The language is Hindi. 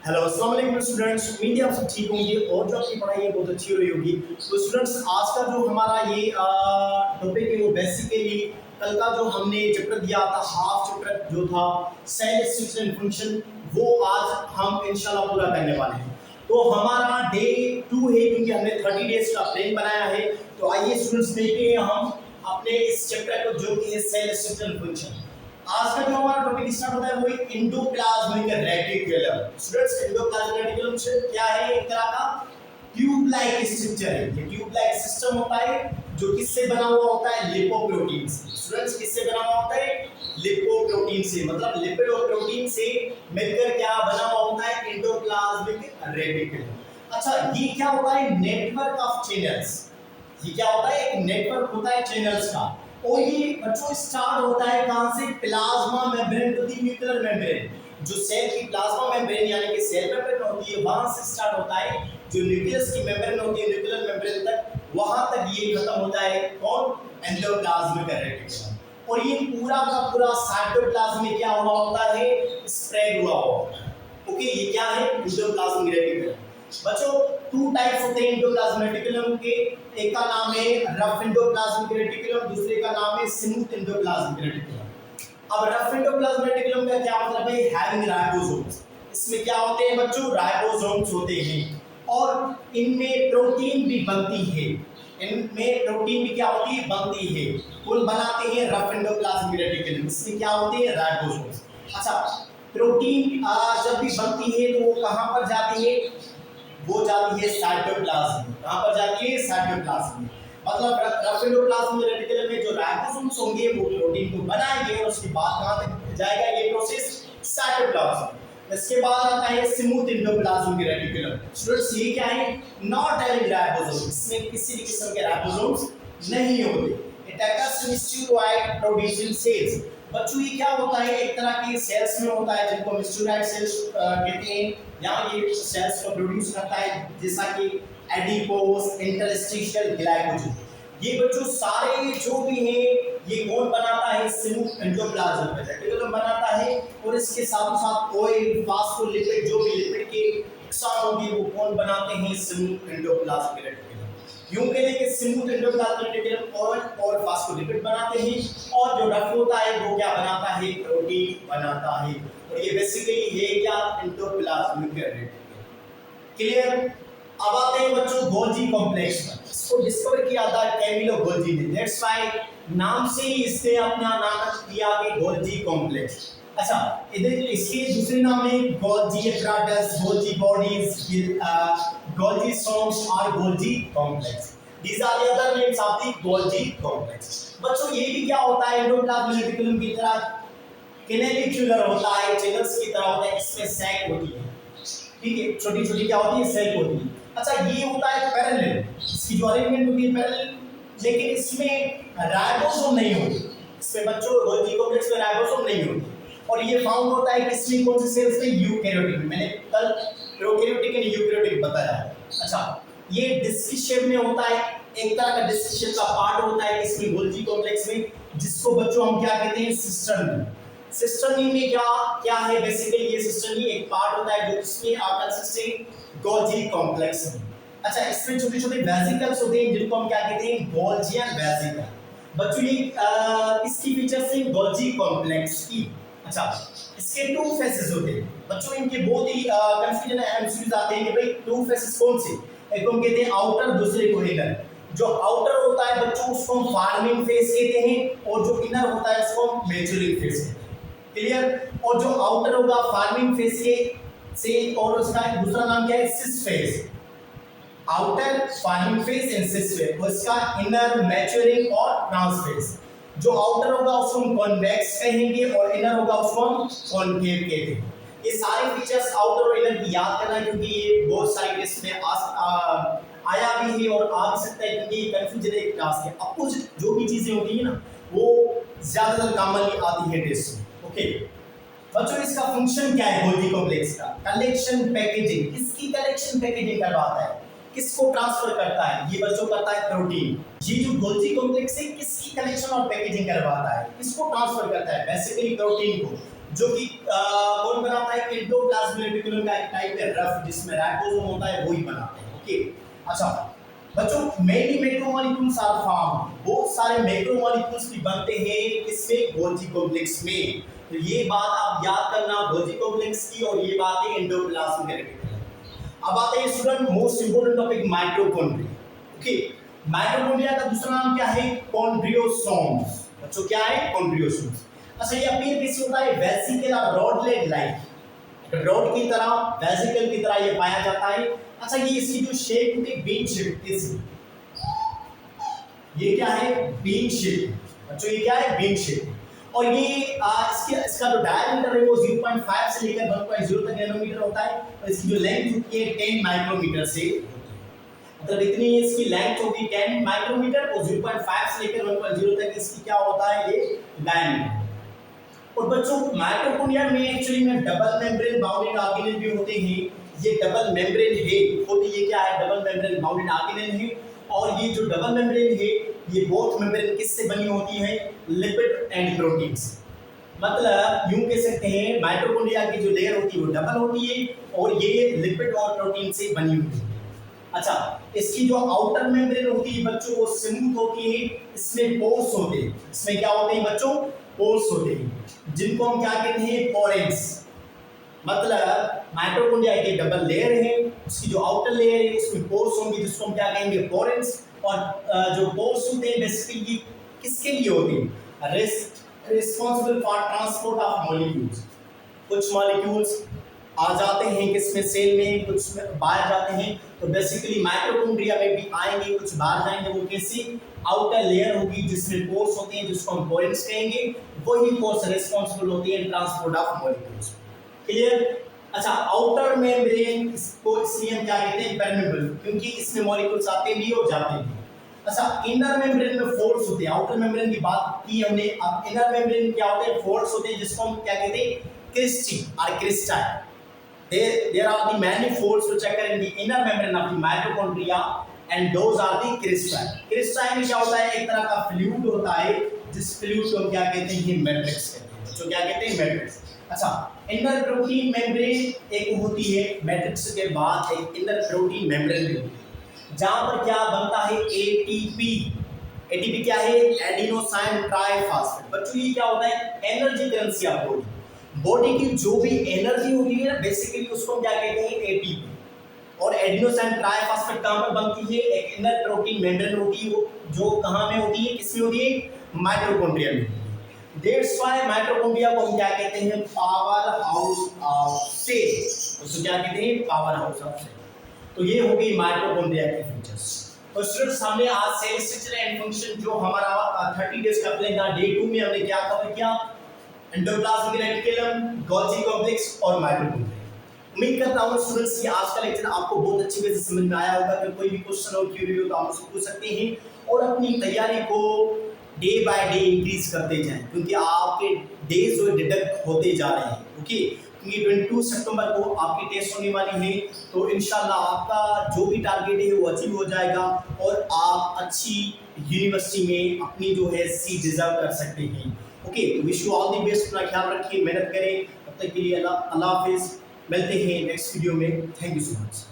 हेलो अस्सलाम वालेकुम स्टूडेंट्स, उम्मीद है आप सब ठीक होंगे और जो आपकी पढ़ाई है बहुत अच्छी हो रही होगी। तो स्टूडेंट्स, आज का जो हमारा ये टॉपिक है वो बेसिकली कल का जो हमने चैप्टर दिया था, हाफ चैप्टर जो था सेल स्ट्रक्चर एंड फंक्शन, वो आज हम इंशाल्लाह पूरा करने वाले हैं। तो हमारा डे 2 है क्योंकि हमने 30 डेज का प्लान बनाया है। तो आइए स्टूडेंट्स देखते हैं हम अपने इस चैप्टर को जो कि है सेल स्ट्रक्चर एंड फंक्शन। आज का जो हमारा टॉपिक स्टार्ट होता है वो है endoplasmic reticulum. Students, endoplasmic reticulum से क्या है? एक तरह का ट्यूब लाइक स्ट्रक्चर है। ये ट्यूब लाइक सिस्टम होता है जो किससे बना हुआ होता है? लिपोप्रोटीन से। स्टूडेंट्स, किससे बना हुआ होता है? लिपोप्रोटीन से, मतलब लिपिड और प्रोटीन से मिलकर क्या बना हुआ होता है? Endoplasmic reticulum. अच्छा, ये क्या होता है? Network of channels. ये क्या होता है? एक नेटवर्क होता है चैनल्स का। और ये बच्चों स्टार्ट होता है कहां से? Plasma membrane to the nuclear membrane. जो सेल की प्लाज्मा मेम्ब्रेन यानी कि सेल मेम्ब्रेन होती है, वहां से स्टार्ट होता है। जो न्यूक्लियस की मेम्ब्रेन होती है, न्यूक्लियर मेम्ब्रेन तक, वहां तक ये खत्म होता है कौन? Endoplasmic reticulum. और ये पूरा का पूरा साइटोप्लाज्म में क्या हुआ होता है? स्प्रेड हुआ होता है। ओके, ये क्या है? Endoplasmic reticulum. बच्चों, टू टाइप्स होते हैं एंडोप्लाज्मिक रेटिकुलम के। एक का नाम है रफ एंडोप्लाज्मिक रेटिकुलम, दूसरे का नाम है स्मूथ एंडोप्लाज्मिक रेटिकुलम। अब रफ एंडोप्लाज्मिक रेटिकुलम का क्या मतलब है? Having ribosomes. इसमें क्या होते हैं बच्चों? राइबोसोम्स होते हैं और इनमें प्रोटीन भी बनती है। इनमें प्रोटीन भी क्या होती है? बनती है। कौन बनाते हैं? Rough endoplasmic reticulum. इसमें क्या होते हैं? राइबोसोम्स। अच्छा, प्रोटीन जब भी बनती है तो वो कहां पर जाती है? वो जाती है साइटोप्लाज्म। कहां पर जाती है? साइटोप्लाज्म में। मतलब रफ एंडोप्लाज्मिक रेटिकुलम में जो राइबोसोम्स होंगे वो प्रोटीन को बनाएंगे और उसके बाद कहां तक जाएगा ये प्रोसेस? साइटोप्लाज्म। इसके बाद आता है स्मूथ एंडोप्लाज्मिक रेटिकुलम। स्टूडेंट्स, ये क्या है? Not having ribosomes. इसमें किसी भी किस्म के राइबोसोम्स नहीं होते। It occurs in steroid producing sales. बच्चों, ये क्या होता है? एक तरह के सेल्स में होता है जिनको हम स्टीरॉयड सेल्स कहते हैं। यहाँ ये सेल्स को प्रोड्यूस करता है जैसा कि एडिपोस, इंटरस्टिशियल ग्लाइकोजन। ये बच्चों सारे जो भी हैं ये कौन बनाता है? स्मूथ एंडोप्लाज्मिक रेटिकुलम बनाता है। और इसके साथ साथ ऑयल, फास्फोलिपिड, जो भी लिपिड के एक्सॉन होंगे वो कौन बनाते हैं? Smooth endoplasmic reticulum. यूं कह लें कि स्मूथ एंडोप्लाज्मिक रेटिकुलम ऑयल और फास्फोलिपिड बनाते हैं और जो रफ होता है वो क्या बनाता है? प्रोटीन बनाता है। और ये बेसिकली है क्या? Endoplasmic reticulum. क्लियर? अब आते हैं बच्चों गोल्जी कॉम्प्लेक्स पर। इसको डिस्कवर किया था कैमिलो गोल्जी ने। दैट्स व्हाई नाम से ही इसने अपना नाम दिया कि गोल्जी कॉम्प्लेक्स। अच्छा, इधर इसके दूसरे नाम है गोल्जी एप्राटस, गोल्जी बॉडीज, गोल्जी सोम्स और Golgi complex. These are the other names of the Golgi complex. बच्चों, ये भी क्या होता है? एंडोप्लाज्मिक रेटिकुलम की तरह कैनेलिक्यूलर होता है, चैनल्स की तरह होता है। इसमें सैक होती है, ठीक है, छोटी छोटी क्या होती है? सैक होती है। अच्छा, ये होता है पैरेलल। इसकी जो अरेंजमेंट होती है पैरेलल, लेकिन इसमें राइबोसोम नहीं होती। इसमें बच्चों गोल्गी कॉम्प्लेक्स में राइबोसोम नहीं होती। और ये फाउंड होता है किसमें? कौन से सेल्स में? यूकैरियोटिक में। मैंने कल प्रोकैरियोटिक एंड यूकैरियोटिक बताया। अच्छा, ये डिस्क शेप में होता है। एक तरह का डिस्क शेप का पार्ट होता है इसमें गोल्गी कॉम्प्लेक्स में, जिसको बच्चों हम क्या कहते हैं? सिस्टर्नी। सिस्टर्नी में क्या क्या है? बेसिकली ये सिस्टर्नी एक पार्ट होता है जो इसमें कंसिस्ट गोल्गी कॉम्प्लेक्स में। अच्छा, इसमें छोटे छोटे वेसिकल्स होते हैं जिनको हम क्या कहते हैं? Golgian vesicle. बच्चों, ये इसकी फीचर्स हैं गोल्गी कॉम्प्लेक्स की। अच्छा, इसके टू फेसेस होते हैं। बच्चों, इनके बहुत ही कंफ्यूजन एमसीक्यूज आते हैं कि भाई टू फेसेस कौन से? एक को कहते हैं आउटर, दूसरे को इनर। जो आउटर होता है बच्चों उसको हम फार्मिंग फेज कहते हैं और जो इनर होता है उसको हम मैच्योरिंग फेज कहते हैं। क्लियर? और जो आउटर होगा फार्मिंग फेज के से, और उसका दूसरा नाम क्या है? Cis phase. Outer, forming phase and cis phase. और इसका इनर, मैच्योरिंग और ट्रांस फेज। जो आउटर होगा उसको हम कॉन्वेक्स कहेंगे और इनर होगा उसको हम कॉन्केव कहते हैं। ये सारे फीचर्स आउटर और इनर की याद करना, क्योंकि ये बहुत सारे टेस्ट में आया भी है और आ भी सकता है, क्योंकि कंफ्यूजन है क्लास के। अपोजिट जो भी चीजें होती है ना वो ज्यादातर कॉमनली आती है टेस्ट में। ओके बच्चों, इसका फंक्शन क्या है गोल्गी कॉम्प्लेक्स का? Collection, packaging. किसकी कलेक्शन पैकेजिंग करवाता है? किसको ट्रांसफर करता है? ये बच्चों करता है प्रोटीन। ये जो गोल्गी कॉम्प्लेक्स है किसकी कलेक्शन और पैकेजिंग करवाता है? किसको ट्रांसफर करता है? बेसिकली प्रोटीन को। जो कि कौन बनाता है, एंडोप्लाज्मिक रेटिकुलम का एक टाइप है रफ, जिसमें राइबोसोम होता है, वही बनाते हैं। ओके, अच्छा बच्चों, मेनी मैक्रोमोलेक्यूल्स आर फॉर्म, बहुत सारे मैक्रोमोलेक्यूल्स भी बनते हैं इसमें, गोल्गी कॉम्प्लेक्स में। तो ये बात आप याद करना गोल्गी कॉम्प्लेक्स की, और ये बात है एंडोप्लाज्मिक रेटिकुलम। अब आते हैं student most important topic, mitochondria. Okay, mitochondria का दूसरा नाम क्या है, कॉन्ड्रियोसोम्स। बच्चों क्या है, कॉन्ड्रियोसोम्स। अच्छा, ये अपीयर कैसे होता है, वेसिकल रॉड लाइक, रॉड की तरह, वेसिकल की तरह ये पाया जाता है। अच्छा, ये इसकी जो शेप होती है बीन शेप, ये क्या है, बीन शेप। बच्चों ये क्या है, बीन शेप। और ये इसका जो डायमीटर है वो 0.5 से लेकर 1.0 तक नैनोमीटर होता है, और इसकी जो लेंथ होती है 10 माइक्रोमीटर से, मतलब इतनी इसकी लेंथ होगी 10 माइक्रोमीटर, और 0.5 से लेकर 1.0 तक इसकी क्या होता है, ये डायमीटर। और बच्चों माइटोकॉन्ड्रिया में एक्चुअली में डबल मेम्ब्रेन बाउंडेड ऑर्गेनेल भी होते हैं। ये डबल मेम्ब्रेन है, होती ये क्या है, डबल मेम्ब्रेन बाउंडेड ऑर्गेनेल है। और ये जो डबल मेम्ब्रेन है, ये बोथ मेम्ब्रेन किससे बनी होती है, लिपिड एंड प्रोटीन से। मतलब यूं कह सकते हैं माइटोकॉन्ड्रिया की जो लेयर होती है वो डबल होती है, और ये लिपिड और प्रोटीन से बनी होती है। अच्छा, इसकी जो आउटर मेम्ब्रेन होती है बच्चों वो स्मूथ होती है, इसमें पोर्स होते हैं। इसमें क्या होते हैं बच्चों, पोर्स होते हैं, जिनको हम क्या कहते हैं, पोरेंस। मतलब माइटोकॉन्ड्रिया की डबल लेयर है, उसकी जो आउटर लेयर है उसमें पोर्स होंगे, जिसको हम क्या कहेंगे, पोरेंस। और जो पोर्स होते हैं बेसिकली किसके लिए होते हैं, responsible for transport of molecules. कुछ मॉलिक्यूल्स आ जाते हैं किसमें, सेल में, कुछ बाहर जाते हैं। तो बेसिकली माइटोकॉन्ड्रिया में भी आएंगे, कुछ बाहर जाएंगे, वो कैसी, आउटर लेयर होगी जिसमें पोर्स होते हैं, जिसको हम पोरेंस कहेंगे। वही पोर्स रिस्पांसिबल होती है ट्रांसपोर्ट ऑफ मॉलिक्यूल्स। क्लियर। अच्छा, आउटर मेम्ब्रेन इसको इसलिए हम क्या कहते हैं, परमेबल, क्योंकि इसमें मॉलिक्यूल्स आते भी और जाते भी। अच्छा, इनर मेम्ब्रेन में फोल्ड्स होते हैं। आउटर मेम्ब्रेन की बात की हमने, अब इनर मेम्ब्रेन क्या होते हैं, फोल्ड्स होते हैं, जिसको हम क्या कहते हैं, क्रिस्टी और क्रिस्टाइल। There are the many folds which occur in the inner membrane of the mitochondria, and those are the crystalline. Crystalline में क्या होता है, एक तरह का फ्लूइड होता है, जिस फ्लूइड को हम क्या कहते हैं, मैट्रिक्स कहते हैं। तो क्या कहते हैं, मैट्रिक्स। अच्छा, इनर प्रोटीन मेम्ब्रेन एक होती है, मैट्रिक्स के बाद एक इनर प्रोटीन मेम्ब्रेन भी होती है, जहां पर क्या बनता है, एटीपी। एटीपी क्या है, एडिनोसाइन ट्राइफॉस्फेट। बच्चों ये क्या होता है, energy currency of body. Body की जो भी एनर्जी होती है ना, बेसिकली उसको हम क्या कहते हैं, एटीपी। और एडिनोसाइन ट्राइफॉस्फेट कहां पर बनती है, एक इनर प्रोटीन मेम्ब्रेन होती है, जो कहां में होती है, किसमें होती है, माइटोकॉन्ड्रिया में। दैट्स व्हाई माइटोकॉन्ड्रिया को हम क्या कहते हैं, पावर हाउस ऑफ सेल। उसको क्या कहते हैं, पावर हाउस ऑफ सेल। तो ये हो गई माइटोकॉन्ड्रिया के फीचर्स। तो स्टूडेंट्स, हमने आज सेल स्ट्रक्चर एंड फंक्शन जो हमारा 30 डेज का प्लान था, डे 2 में हमने क्या कवर किया, एंडोप्लाज्मिक रेटिकुलम, गोल्गी कॉम्प्लेक्स और माइटोकॉन्ड्रिया। उम्मीद करता हूं स्टूडेंट्स कि आज का लेक्चर आपको बहुत अच्छी तरह से समझ में आया होगा। अगर कोई भी क्वेश्चन हो, क्वेरी हो, तो आप मुझसे पूछ सकते हैं, और अपनी तैयारी को डे बाय डे इंक्रीज करते जाएं, क्योंकि आपके डेज जो डिडक्ट होते जा रहे हैं। ओके, क्योंकि 22 सितंबर को आपकी टेस्ट होने वाली है, तो इंशाल्लाह आपका जो भी टारगेट है वो अचीव हो जाएगा, और आप अच्छी यूनिवर्सिटी में अपनी जो है सीट डिजर्व कर सकते हैं। Okay, wish you all the best. अपना ख्याल रखिए, मेहनत करें। तब तक के लिए अल्लाह हाफिज़। मिलते हैं नेक्स्ट वीडियो में। Thank you so much.